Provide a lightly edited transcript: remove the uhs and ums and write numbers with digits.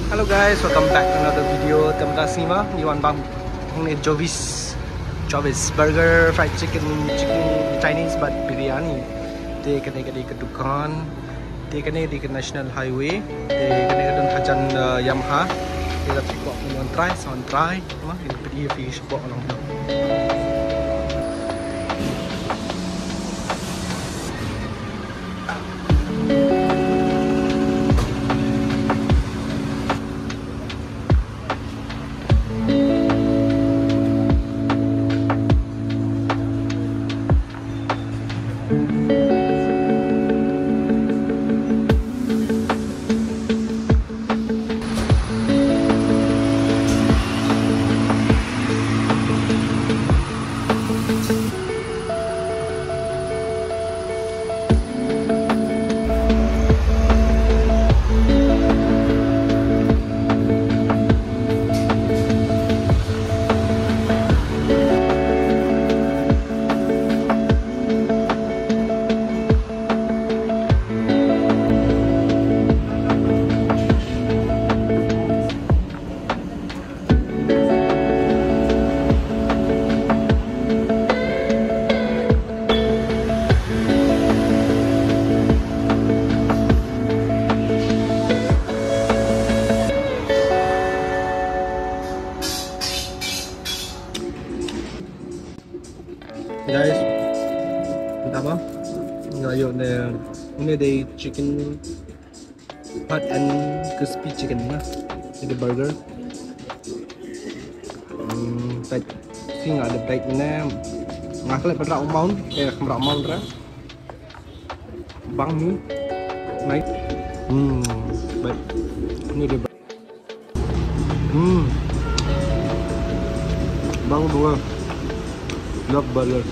Hello guys, welcome back to another video. Terima kasih ma. Iwan bang, ini Jovis burger, fried chicken Chinese but biryani. Dia kena di kedukan. Dia kena di National Highway. Dia kena di Hajan Yamaha. Dia tapi kok mau try. Mah ini pergi fish bok long. Guys, pertama ngayon na ini ada chicken hot and crispy chicken na ini burger. But sing ada bite na ngaklet berak umon berak umon ra bang ni naik but ini dia bang dua love burger.